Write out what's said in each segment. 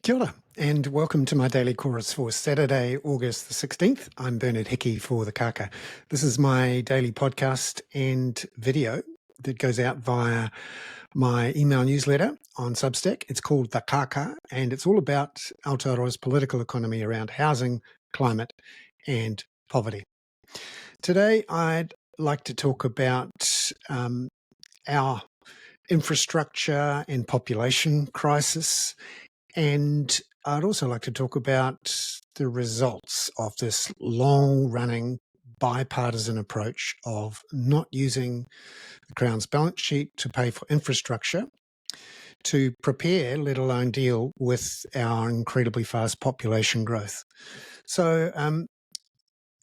Kia ora, and welcome to my Daily Chorus for Saturday, August the 16th. I'm Bernard Hickey for the Kaka. This is my daily podcast and video that goes out via my email newsletter on Substack. It's called The Kaka, and it's all about Aotearoa's political economy around housing, climate, and poverty. Today, I'd like to talk about our infrastructure and population crisis. And I'd also like to talk about the results of this long-running bipartisan approach of not using the Crown's balance sheet to pay for infrastructure to prepare, let alone deal with our incredibly fast population growth. So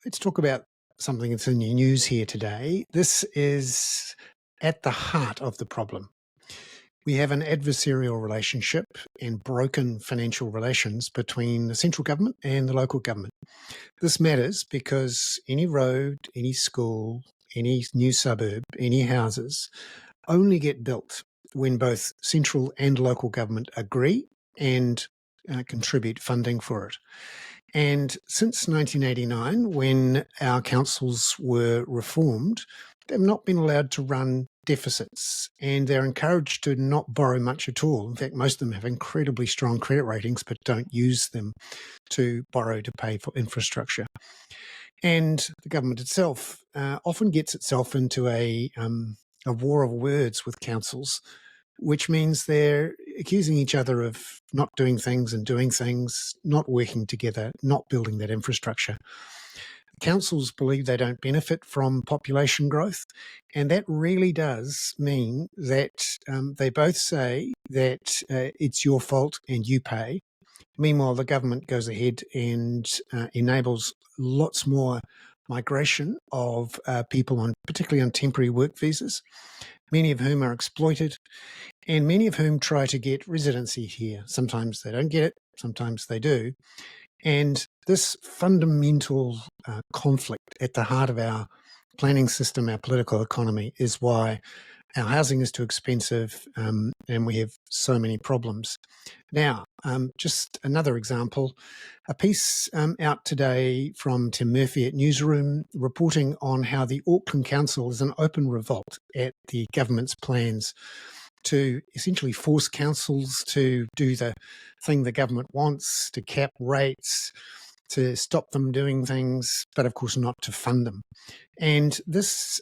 let's talk about something that's in your news here today. This is at the heart of the problem. We have an adversarial relationship and broken financial relations between the central government and the local government. This matters because any road, any school, any new suburb, any houses only get built when both central and local government agree and contribute funding for it. And since 1989, when our councils were reformed, they've not been allowed to run deficits, and they're encouraged to not borrow much at all. In fact, most of them have incredibly strong credit ratings, but don't use them to borrow to pay for infrastructure. And the government itself often gets itself into a war of words with councils, which means they're accusing each other of not doing things and doing things, not working together, not building that infrastructure. Councils believe they don't benefit from population growth, and that really does mean that they both say that it's your fault and you pay. Meanwhile, the government goes ahead and enables lots more migration of people, particularly on temporary work visas, many of whom are exploited, and many of whom try to get residency here. Sometimes they don't get it, sometimes they do. And this fundamental conflict at the heart of our planning system, our political economy, is why our housing is too expensive and we have so many problems. Now, just another example, a piece out today from Tim Murphy at Newsroom reporting on how the Auckland Council is an open revolt at the government's plans to essentially force councils to do the thing the government wants, to cap rates, to stop them doing things, but of course not to fund them. And this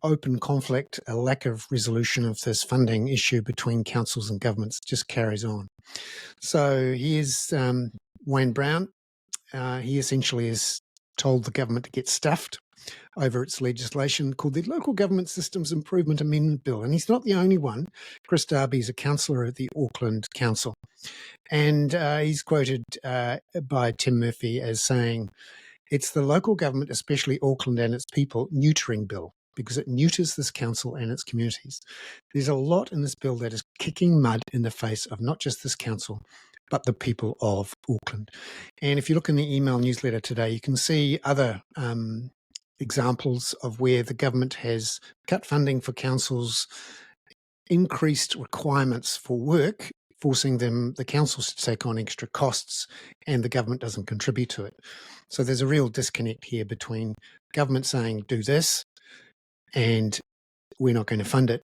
open conflict, a lack of resolution of this funding issue between councils and governments just carries on. So here's Wayne Brown. He essentially has told the government to get stuffed over its legislation called the Local Government Systems Improvement Amendment Bill. And he's not the only one. Chris Darby is a councillor at the Auckland Council. And he's quoted by Tim Murphy as saying, it's the local government, especially Auckland and its people, neutering bill, because it neuters this council and its communities. There's a lot in this bill that is kicking mud in the face of not just this council, but the people of Auckland. And if you look in the email newsletter today, you can see other examples of where the government has cut funding for councils, increased requirements for work, forcing the councils to take on extra costs, and the government doesn't contribute to it. So there's a real disconnect here between government saying, do this, and we're not going to fund it.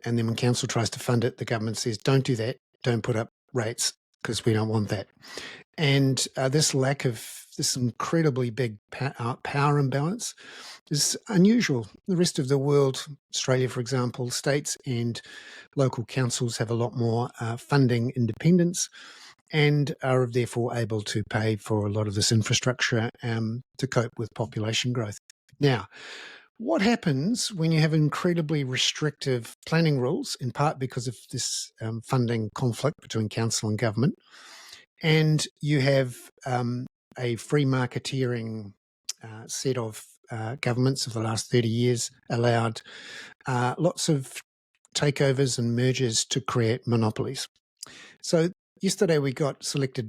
And then when council tries to fund it, the government says, don't do that, don't put up rates, because we don't want that. And this lack of this incredibly big power imbalance is unusual. The rest of the world, Australia, for example, states and local councils have a lot more funding independence and are therefore able to pay for a lot of this infrastructure to cope with population growth. Now, what happens when you have incredibly restrictive planning rules, in part because of this funding conflict between council and government, and you have a free marketeering set of governments of the last 30 years allowed lots of takeovers and mergers to create monopolies? So yesterday we got selected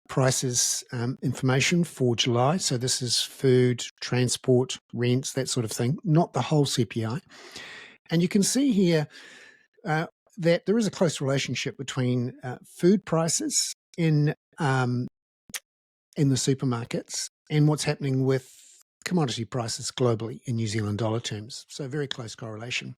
prices information for July. So this is food, transport, rents, that sort of thing, not the whole CPI. And you can see here that there is a close relationship between food prices in the supermarkets and what's happening with commodity prices globally in New Zealand dollar terms. So very close correlation.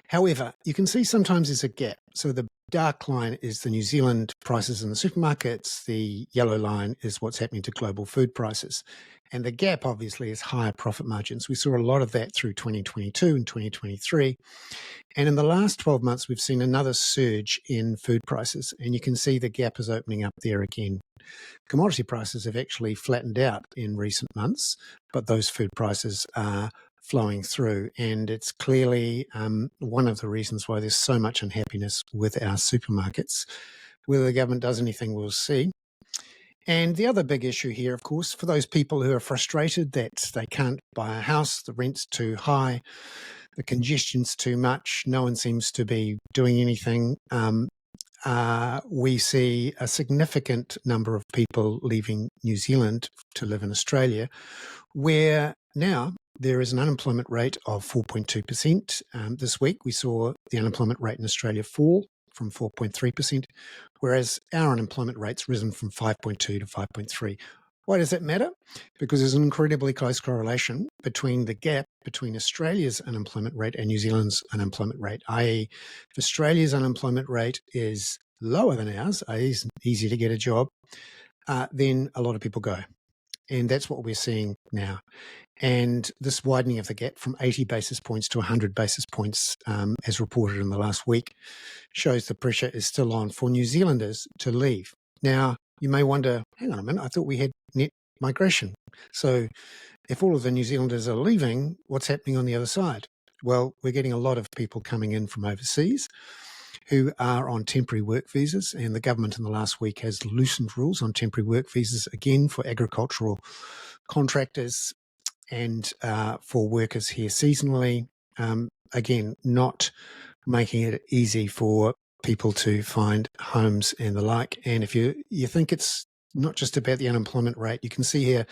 However, you can see sometimes there's a gap. So the dark line is the New Zealand prices in the supermarkets. The yellow line is what's happening to global food prices. And the gap, obviously, is higher profit margins. We saw a lot of that through 2022 and 2023. And in the last 12 months, we've seen another surge in food prices. And you can see the gap is opening up there again. Commodity prices have actually flattened out in recent months, but those food prices are flowing through. And it's clearly one of the reasons why there's so much unhappiness with our supermarkets. Whether the government does anything, we'll see. And the other big issue here, of course, for those people who are frustrated that they can't buy a house, the rent's too high, the congestion's too much, no one seems to be doing anything. We see a significant number of people leaving New Zealand to live in Australia, where now there is an unemployment rate of 4.2%. This week we saw the unemployment rate in Australia fall from 4.3%, whereas our unemployment rate's risen from 5.2 to 5.3. Why does that matter? Because there's an incredibly close correlation between the gap between Australia's unemployment rate and New Zealand's unemployment rate, i.e. if Australia's unemployment rate is lower than ours, i.e. it's easier to get a job, then a lot of people go. And that's what we're seeing now. And this widening of the gap from 80 basis points to 100 basis points, as reported in the last week, shows the pressure is still on for New Zealanders to leave. Now, you may wonder, hang on a minute, I thought we had net migration. So if all of the New Zealanders are leaving, what's happening on the other side? Well, we're getting a lot of people coming in from overseas who are on temporary work visas, and the government in the last week has loosened rules on temporary work visas again for agricultural contractors and for workers here seasonally. Again, not making it easy for people to find homes and the like. And if you think it's not just about the unemployment rate, you can see here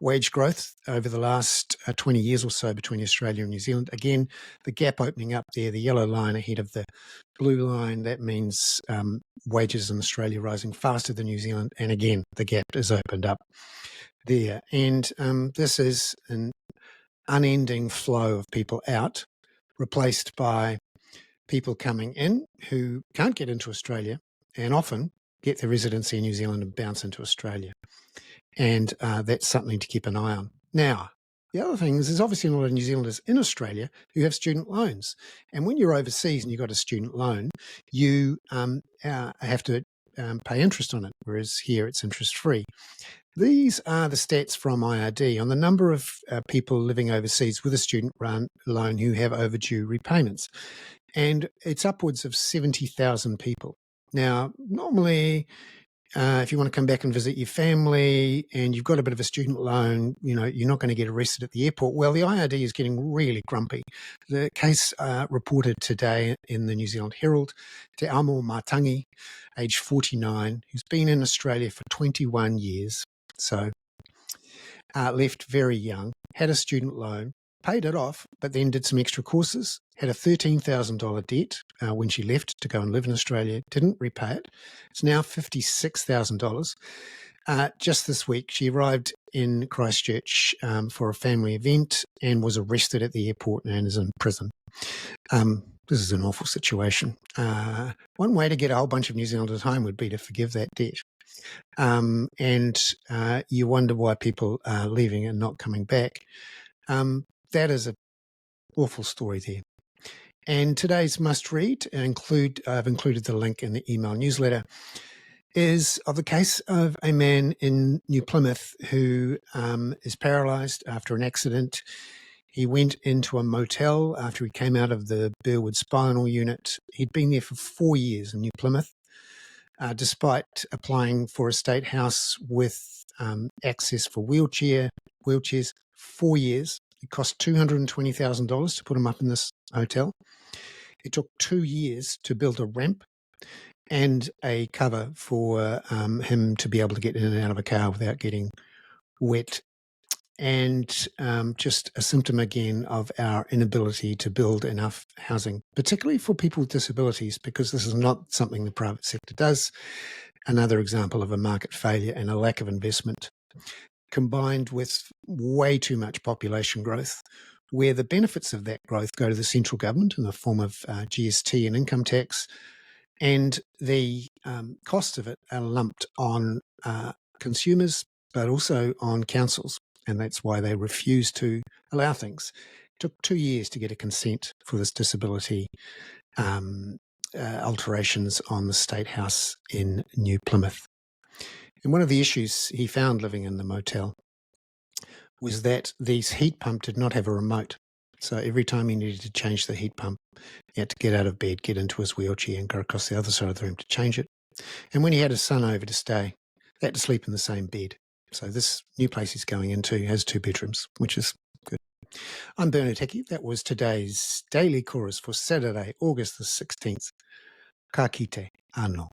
wage growth over the last 20 years or so between Australia and New Zealand. Again, the gap opening up there, the yellow line ahead of the blue line, that means wages in Australia rising faster than New Zealand. And again, the gap is opened up there. And this is an unending flow of people out, replaced by people coming in who can't get into Australia and often get their residency in New Zealand and bounce into Australia. And that's something to keep an eye on. Now, the other thing is there's obviously a lot of New Zealanders in Australia who have student loans. And when you're overseas and you've got a student loan, you have to pay interest on it, whereas here it's interest-free. These are the stats from IRD on the number of people living overseas with a student loan who have overdue repayments. And it's upwards of 70,000 people. Now, normally, if you want to come back and visit your family and you've got a bit of a student loan, you're not going to get arrested at the airport. Well, the IRD is getting really grumpy. The case reported today in the New Zealand Herald, Te Amo Matangi, age 49, who's been in Australia for 21 years, so left very young, had a student loan, paid it off, but then did some extra courses, had a $13,000 debt when she left to go and live in Australia, didn't repay it. It's now $56,000. Just this week, she arrived in Christchurch for a family event and was arrested at the airport and is in prison. This is an awful situation. One way to get a whole bunch of New Zealanders home would be to forgive that debt. And you wonder why people are leaving and not coming back. That is an awful story there. And today's must-read, I've included the link in the email newsletter, is of the case of a man in New Plymouth who is paralysed after an accident. He went into a motel after he came out of the Burwood Spinal Unit. He'd been there for 4 years in New Plymouth, despite applying for a state house with access for wheelchairs, 4 years. It cost $220,000 to put him up in this hotel. It took 2 years to build a ramp and a cover for him to be able to get in and out of a car without getting wet. And just a symptom again of our inability to build enough housing, particularly for people with disabilities, because this is not something the private sector does. another example of a market failure and a lack of investment, combined with way too much population growth, where the benefits of that growth go to the central government in the form of GST and income tax, and the costs of it are lumped on consumers, but also on councils. And that's why they refuse to allow things. It took 2 years to get a consent for this disability alterations on the State House in New Plymouth. And one of the issues he found living in the motel was that the heat pump did not have a remote. So every time he needed to change the heat pump, he had to get out of bed, get into his wheelchair and go across the other side of the room to change it. And when he had his son over to stay, they had to sleep in the same bed. So this new place he's going into has 2 bedrooms, which is good. I'm Bernard Hickey. That was today's Daily Chorus for Saturday, August the 16th. Ka kite anō.